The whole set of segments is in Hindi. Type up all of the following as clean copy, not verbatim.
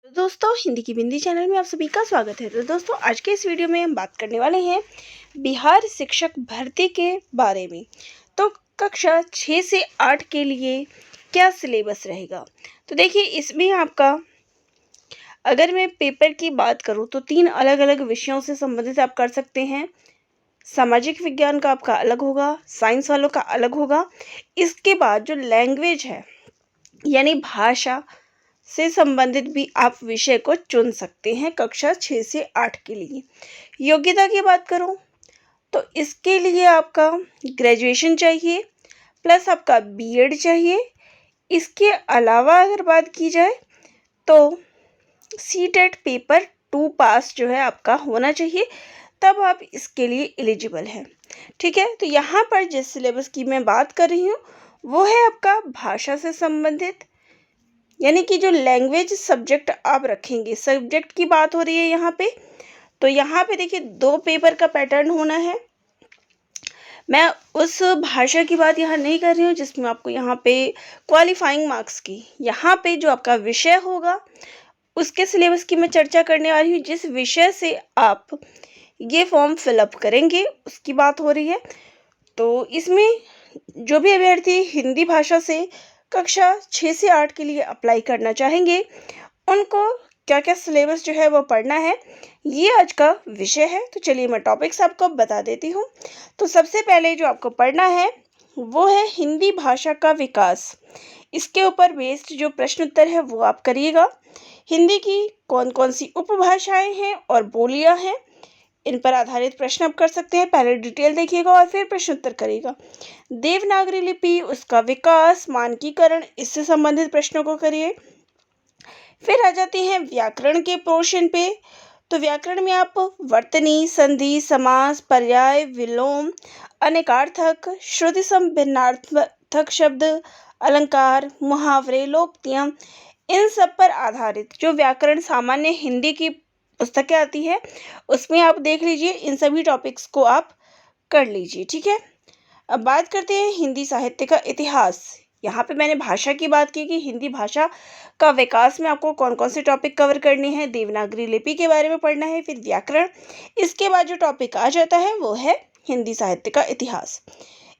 तो दोस्तों हिंदी की बिंदी चैनल में आप सभी का स्वागत है। तो दोस्तों आज के इस वीडियो में हम बात करने वाले हैं बिहार शिक्षक भर्ती के बारे में। तो कक्षा 6 से 8 के लिए क्या सिलेबस रहेगा, तो देखिए इसमें आपका अगर मैं पेपर की बात करूं तो 3 अलग अलग विषयों से संबंधित आप कर सकते हैं। सामाजिक विज्ञान का आपका अलग होगा, साइंस वालों का अलग होगा। इसके बाद जो लैंग्वेज है यानी भाषा से संबंधित भी आप विषय को चुन सकते हैं कक्षा 6 से 8 के लिए। योग्यता की बात करूं तो इसके लिए आपका ग्रेजुएशन चाहिए प्लस आपका बीएड चाहिए। इसके अलावा अगर बात की जाए तो सीटेट पेपर 2 पास जो है आपका होना चाहिए, तब आप इसके लिए एलिजिबल हैं। ठीक है, तो यहाँ पर जिस सिलेबस की मैं बात कर रही हूँ वो है आपका भाषा से संबंधित, यानी कि जो लैंग्वेज सब्जेक्ट आप रखेंगे, सब्जेक्ट की बात हो रही है यहाँ पे। तो यहाँ पे देखिए 2 पेपर का पैटर्न होना है। मैं उस भाषा की बात यहाँ नहीं कर रही हूँ जिसमें आपको यहाँ पे क्वालिफाइंग मार्क्स की, यहाँ पे जो आपका विषय होगा उसके सिलेबस की मैं चर्चा करने वाली हूँ। जिस विषय से आप ये फॉर्म फिलअप करेंगे उसकी बात हो रही है। तो इसमें जो भी अभ्यर्थी हिंदी भाषा से कक्षा 6 से 8 के लिए अप्लाई करना चाहेंगे उनको क्या क्या सिलेबस जो है वो पढ़ना है, ये आज का विषय है। तो चलिए मैं टॉपिक्स आपको बता देती हूँ। तो सबसे पहले जो आपको पढ़ना है वो है हिंदी भाषा का विकास। इसके ऊपर बेस्ड जो प्रश्न उत्तर है वो आप करिएगा। हिंदी की कौन कौन सी उपभाषाएं हैं और बोलियां हैं, इन पर आधारित प्रश्न आप कर सकते हैं। पहले डिटेल देखिएगा और फिर प्रश्न उत्तर करिएगा। देवनागरी लिपि, उसका विकास, मानकीकरण, इससे संबंधित प्रश्नों को करिए। फिर आ जाते हैं व्याकरण के पोर्शन पे। तो व्याकरण में आप वर्तनी, संधि, समास, पर्याय, विलोम, अनेकार्थक, श्रुति सम भिन्नार्थक शब्द, अलंकार, मुहावरे, लोकोक्तियां, इन सब पर आधारित जो व्याकरण सामान्य हिंदी की पुस्तकें आती है उसमें आप देख लीजिए। इन सभी टॉपिक्स को आप कर लीजिए। ठीक है, अब बात करते हैं हिंदी साहित्य का इतिहास। यहाँ पे मैंने भाषा की बात की कि हिंदी भाषा का विकास में आपको कौन कौन से टॉपिक कवर करने हैं। देवनागरी लिपि के बारे में पढ़ना है, फिर व्याकरण। इसके बाद जो टॉपिक आ जाता है वो है हिंदी साहित्य का इतिहास।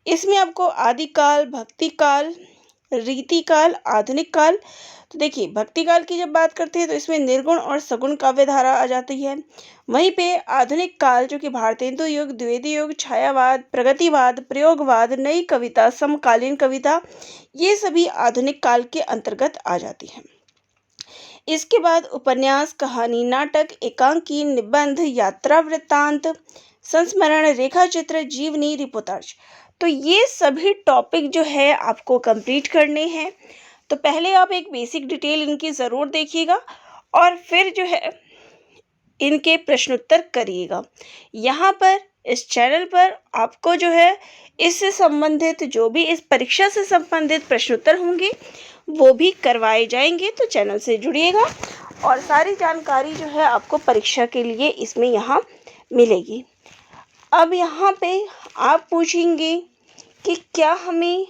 इसमें आपको आदिकाल, भक्तिकाल, रीतिकाल, आधुनिक काल। तो देखिए भक्ति काल की जब बात करते हैं तो इसमें निर्गुण और सगुण काव्य धारा आ जाती है। वहीं पे आधुनिक काल जो कि भारतेंदु युग, द्विवेदी युग, छायावाद, प्रगतिवाद, प्रयोगवाद, नई कविता, समकालीन कविता, ये सभी आधुनिक काल के अंतर्गत आ जाती हैं। इसके बाद उपन्यास, कहानी, नाटक, एकांकी, निबंध, यात्रा वृत्तांत, संस्मरण, रेखा चित्र, जीवनी, रिपोर्टाज। तो ये सभी टॉपिक जो है आपको कंप्लीट करने हैं। तो पहले आप एक बेसिक डिटेल इनकी ज़रूर देखिएगा और फिर जो है इनके प्रश्नोत्तर करिएगा। यहाँ पर इस चैनल पर आपको जो है इससे संबंधित जो भी इस परीक्षा से संबंधित प्रश्नोत्तर होंगे वो भी करवाए जाएंगे। तो चैनल से जुड़िएगा और सारी जानकारी जो है आपको परीक्षा के लिए इसमें यहाँ मिलेगी। अब यहाँ पे आप पूछेंगे कि क्या हमें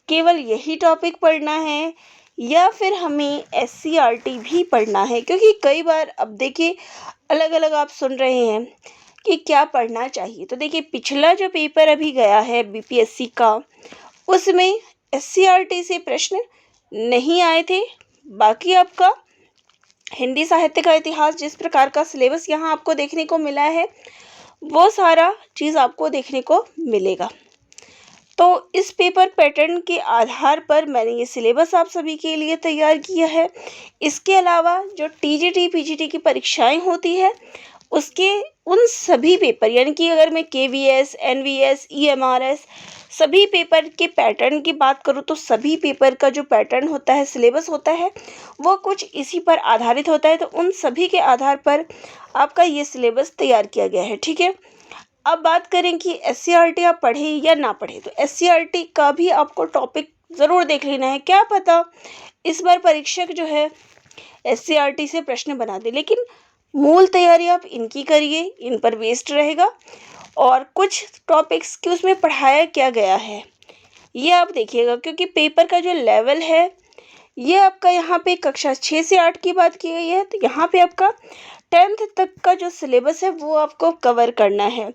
केवल यही टॉपिक पढ़ना है या फिर हमें एससीईआरटी भी पढ़ना है, क्योंकि कई बार अब देखिए अलग अलग आप सुन रहे हैं कि क्या पढ़ना चाहिए। तो देखिए पिछला जो पेपर अभी गया है बीपीएससी का, उसमें एससीईआरटी से प्रश्न नहीं आए थे। बाकी आपका हिंदी साहित्य का इतिहास जिस प्रकार का सिलेबस यहाँ आपको देखने को मिला है वो सारा चीज़ आपको देखने को मिलेगा। तो इस पेपर पैटर्न के आधार पर मैंने ये सिलेबस आप सभी के लिए तैयार किया है। इसके अलावा जो टीजीटी पीजीटी की परीक्षाएं होती है उसके उन सभी पेपर, यानी कि अगर मैं केवीएस, एनवीएस, ईएमआरएस सभी पेपर के पैटर्न की बात करूँ तो सभी पेपर का जो पैटर्न होता है, सिलेबस होता है, वो कुछ इसी पर आधारित होता है। तो उन सभी के आधार पर आपका ये सिलेबस तैयार किया गया है। ठीक है, अब बात करें कि एससीईआरटी आप पढ़ें या ना पढ़ें, तो एससीईआरटी का भी आपको टॉपिक ज़रूर देख लेना है। क्या पता इस बार परीक्षक जो है एससीईआरटी से प्रश्न बना दे, लेकिन मूल तैयारी आप इनकी करिए, इन पर बेस्ड रहेगा। और कुछ टॉपिक्स कि उसमें पढ़ाया क्या गया है ये आप देखिएगा, क्योंकि पेपर का जो लेवल है ये आपका यहाँ पे कक्षा 6 से 8 की बात की गई है। तो यहाँ पे आपका 10th तक का जो सिलेबस है वो आपको कवर करना है।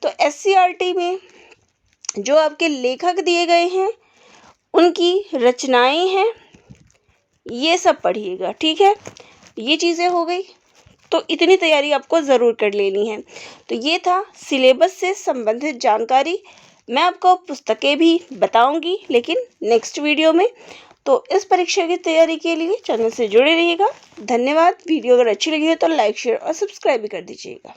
तो SCERT में जो आपके लेखक दिए गए हैं, उनकी रचनाएं हैं, ये सब पढ़िएगा, ठीक है। ये चीज़ें हो गई, तो इतनी तैयारी आपको ज़रूर कर लेनी है। तो ये था सिलेबस से संबंधित जानकारी। मैं आपको पुस्तकें भी बताऊंगी, लेकिन नेक्स्ट वीडियो में। तो इस परीक्षा की तैयारी के लिए चैनल से जुड़े रहिएगा। धन्यवाद। वीडियो अगर अच्छी लगी हो तो लाइक, शेयर और सब्सक्राइब भी कर दीजिएगा।